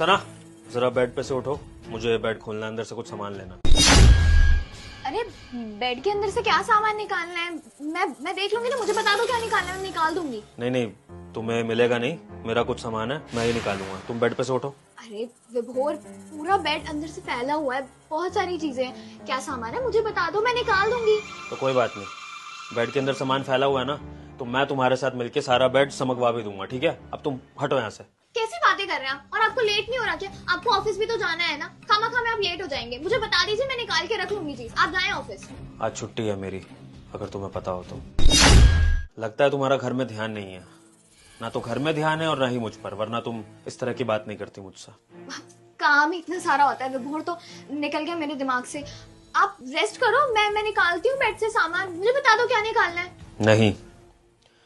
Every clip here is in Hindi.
सना, जरा बेड पे से उठो, मुझे बेड खोलना है, अंदर से कुछ सामान लेना। अरे बेड के अंदर से क्या सामान निकालना है? मैं देख लूंगी ना, मुझे बता दो क्या निकालना है, मैं निकाल दूंगी। नहीं नहीं, तुम्हें मिलेगा नहीं, मेरा कुछ सामान है, मैं ही निकालूंगा। तुम बेड पे से उठो। अरे विभोर, पूरा बेड अंदर से फैला हुआ है, बहुत सारी चीजें हैं, क्या सामान है मुझे बता दो, मैं निकाल दूंगी। तो कोई बात नहीं, बेड के अंदर सामान फैला हुआ है ना, तो मैं तुम्हारे साथ मिलके सारा बेड समगवा भी दूंगा, ठीक है? अब तुम हटो यहाँ से। कैसी बातें कर रहे हैं आप? और आपको लेट नहीं हो रहा क्या? आपको ऑफिस भी तो जाना है ना, खामा में आप लेट हो जाएंगे। मुझे बता दीजिए, मैं निकाल के रख लूंगी चीज, आप जाएं ऑफिस। आज छुट्टी है मेरी, अगर तुम्हें पता हो तो। लगता है तुम्हारा घर में ध्यान नहीं है, ना तो घर में ध्यान है और ना ही मुझ पर, वरना तुम इस तरह की बात नहीं करती मुझसे। काम ही इतना सारा होता है विभोर, तो निकल गया मेरे दिमाग से। आप रेस्ट करो, मैं निकालती हूँ बेड से सामान, मुझे बता दो क्या निकालना है। नहीं,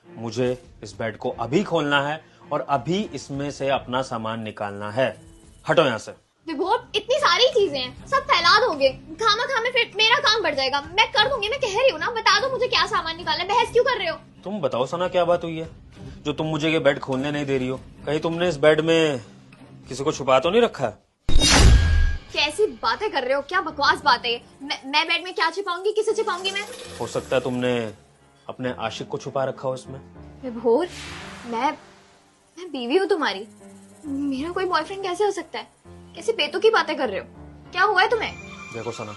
मुझे इस बेड को अभी खोलना है और अभी इसमें से अपना सामान निकालना है। हटो यहाँ से। विभोर, इतनी सारी चीजें हैं, सब फैला दोगे, खामा में फिर मेरा काम बढ़ जाएगा। मैं कर दूंगी, मैं कह रही हूँ ना, बता दो मुझे क्या सामान निकालना है, बहस क्यों कर रहे हो? तुम बताओ सना, क्या बात हुई है जो तुम मुझे ये बेड खोलने नहीं दे रही हो? कहीं तुमने इस बेड में किसी को छुपा तो नहीं रखा है? कैसी बातें कर रहे हो, क्या बकवास बात है? मैं बेड में क्या छिपाऊंगी, किसे छिपाऊंगी मैं? हो सकता है तुमने अपने आशिक को छुपा रखा हो इसमें। विभोर, मैं बीवी हूँ तुम्हारी, मेरा कोई बॉयफ्रेंड कैसे हो सकता है? कैसी बेतुकी की बातें कर रहे हो? क्या हुआ है तुम्हें? देखो सना,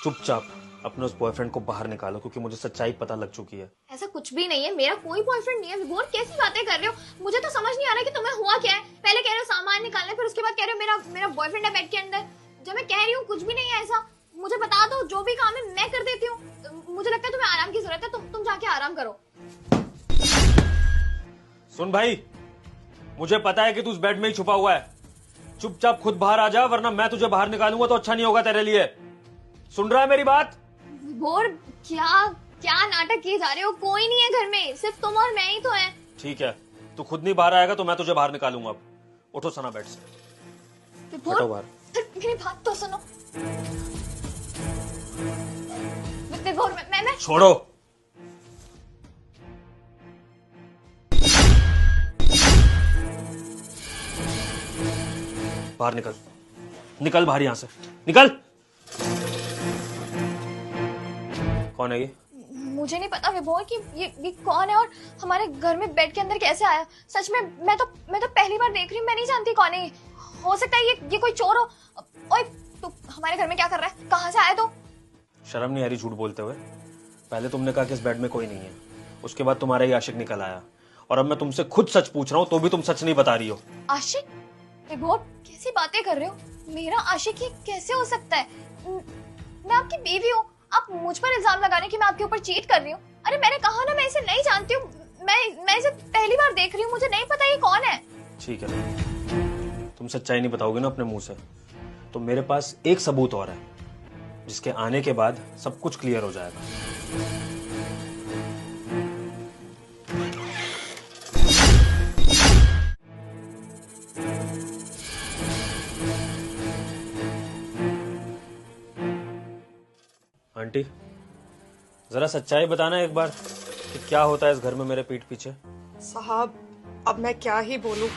चुपचाप अपने उस बॉयफ्रेंड को बाहर निकालो, क्योंकि मुझे सच्चाई पता लग चुकी है। ऐसा कुछ भी नहीं है, मेरा कोई बॉयफ्रेंड नहीं है। विभोर, कैसी बातें कर रहे हो? मुझे तो समझ नहीं आ रहा कि तुम्हें हुआ क्या है। पहले कह रहे हो सामान निकालना, फिर उसके बाद कह रहे हो मेरा बॉयफ्रेंड है बेड के अंदर। जब मैं कह रही हूँ कुछ भी नहीं है ऐसा, मुझे बता दो, जो भी काम है मैं कर देती हूँ। मुझे लगता है तुम्हें आराम की जरूरत है, तुम जाके आराम करो। सुन भाई, मुझे पता है कि तू उस बेड में ही छुपा हुआ है, चुपचाप खुद बाहर आ जा, वरना मैं तुझे बाहर निकालूंगा तो अच्छा नहीं होगा तेरे लिए। सुन रहा है मेरी बात? विभोर, क्या क्या नाटक किए जा रहे हो? कोई नहीं है घर में, सिर्फ तुम और मैं ही तो है। ठीक है, तू खुद नहीं बाहर आएगा तो मैं तुझे बाहर निकालूंगा। अब उठो सना बेड से, विभोर, हटो बाहर। मेरी बात तो सुनो। विभोर, मैं छोड़ो। बाहर निकल, निकल बाहर, यहां से निकल। कौन है ये? मुझे नहीं पता विभोर कि ये कौन है और हमारे घर में बेड के अंदर कैसे आया। सच में मैं तो पहली बार देख रही हूँ, मैं नहीं जानती कौन है ये। हो सकता है ये कोई चोर हो। ओए, तू हमारे घर में क्या कर रहा है? कहाँ से आया तू? शर्म नहीं आ रही झूठ बोलते हुए? पहले तुमने कहा कि इस बेड में कोई नहीं है, उसके बाद तुम्हारा ही आशिक निकल आया, और अब मैं तुमसे खुद सच पूछ रहा हूँ तो भी तुम सच नहीं बता रही हो। आशिक? विभोर, कैसी बातें कर रहे हो? मेरा आशिक ही कैसे हो सकता है? मैं आपकी बीवी हूँ, आप मुझ पर इल्जाम लगा रहे हैं कि मैं आपके ऊपर चीट कर रही हूँ। अरे मैंने कहा ना, मैं इसे नहीं जानती हूँ, मैं इसे पहली बार देख रही हूँ, मुझे नहीं पता ये कौन है। ठीक है, तुम सच्चाई नहीं बताओगे ना अपने मुंह से, तो मेरे पास एक सबूत और है, जिसके आने के बाद सब कुछ क्लियर हो जाएगा। आंटी, जरा सच्चाई बताना एक बार कि क्या होता है इस घर में मेरे पीठ पीछे। साहब, अब मैं क्या ही बोलूं।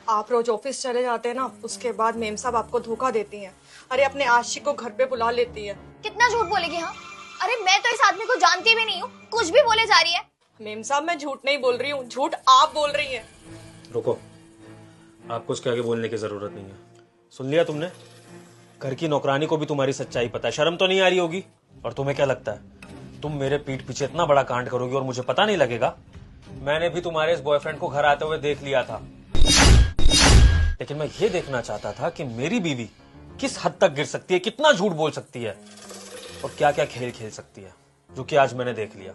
आप रोज ऑफिस चले जाते हैं ना, उसके बाद मेम साहब आपको धोखा देती हैं। अरे अपने आशिक को घर पे बुला लेती है। कितना झूठ बोलेगी? हाँ, अरे मैं तो इस आदमी को जानती भी नहीं हूँ, कुछ भी बोले जा रही है। मेम साहब, मैं झूठ नहीं बोल रही हूँ, झूठ आप बोल रही हैं। रुको, आपको उसके आगे बोलने की जरूरत नहीं है। सुन लिया तुमने? घर की नौकरानी को भी तुम्हारी सच्चाई पता है, शर्म तो नहीं आ रही होगी? और तुम्हें क्या लगता है तुम मेरे पीठ पीछे इतना बड़ा कांड करोगी और मुझे पता नहीं लगेगा? मैंने भी तुम्हारे इस बॉयफ्रेंड को घर आते हुए देख लिया था, लेकिन मैं ये देखना चाहता था कि मेरी बीवी किस हद तक गिर सकती है, कितना झूठ बोल सकती है और क्या क्या खेल खेल सकती है, जो कि आज मैंने देख लिया।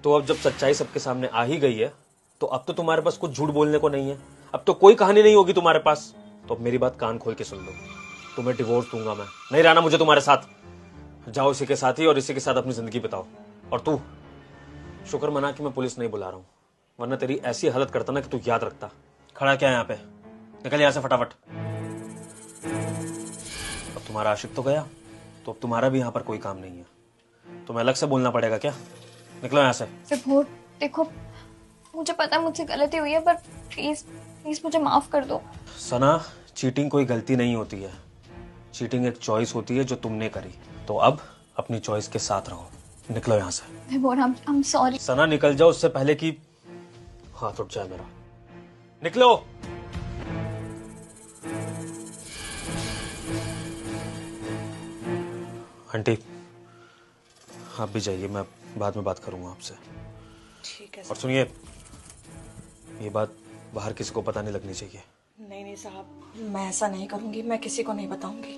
तो अब जब सच्चाई सबके सामने आ ही गई है, तो अब तो तुम्हारे पास कुछ झूठ बोलने को नहीं है, अब तो कोई कहानी नहीं होगी तुम्हारे पास। तो अब मेरी बात कान खोल के सुन लो, तुम्हें डिवोर्स दूंगा मैं, नहीं रहना मुझे तुम्हारे साथ। जाओ इसी के साथ ही और इसी के साथ अपनी जिंदगी बिताओ। और तू शुक्र मना कि मैं पुलिस नहीं बुला रहा हूं, वरना तेरी ऐसी हालत करता ना कि तू याद रखता। खड़ा क्या है यहाँ पे? निकल यहाँ से फटाफट। अब तुम्हारा आशिक तो गया, तो अब तुम्हारा भी यहाँ पर कोई काम नहीं है, तुम्हें अलग से बोलना पड़ेगा क्या? निकलो यहाँ से। विभोर देखो, मुझे पता है मुझसे गलती हुई है, पर प्लीज प्लीज मुझे माफ कर दो। सना, चीटिंग कोई गलती नहीं होती है। चीटिंग एक चॉइस होती है जो तुमने करी। तो अब अपनी चॉइस के साथ रहो। निकलो यहाँ से। विभोर, आई एम सॉरी। सना निकल जाओ उससे पहले कि हाथ उठ जाए मेरा। निकलो। आंटी, आप भी जाइए, मैं बाद में बात करूंगा आपसे। ठीक है और सुनिए, ये बात बाहर किसी को पता नहीं लगनी चाहिए। नहीं नहीं साहब, मैं ऐसा नहीं करूंगी, मैं किसी को नहीं बताऊंगी।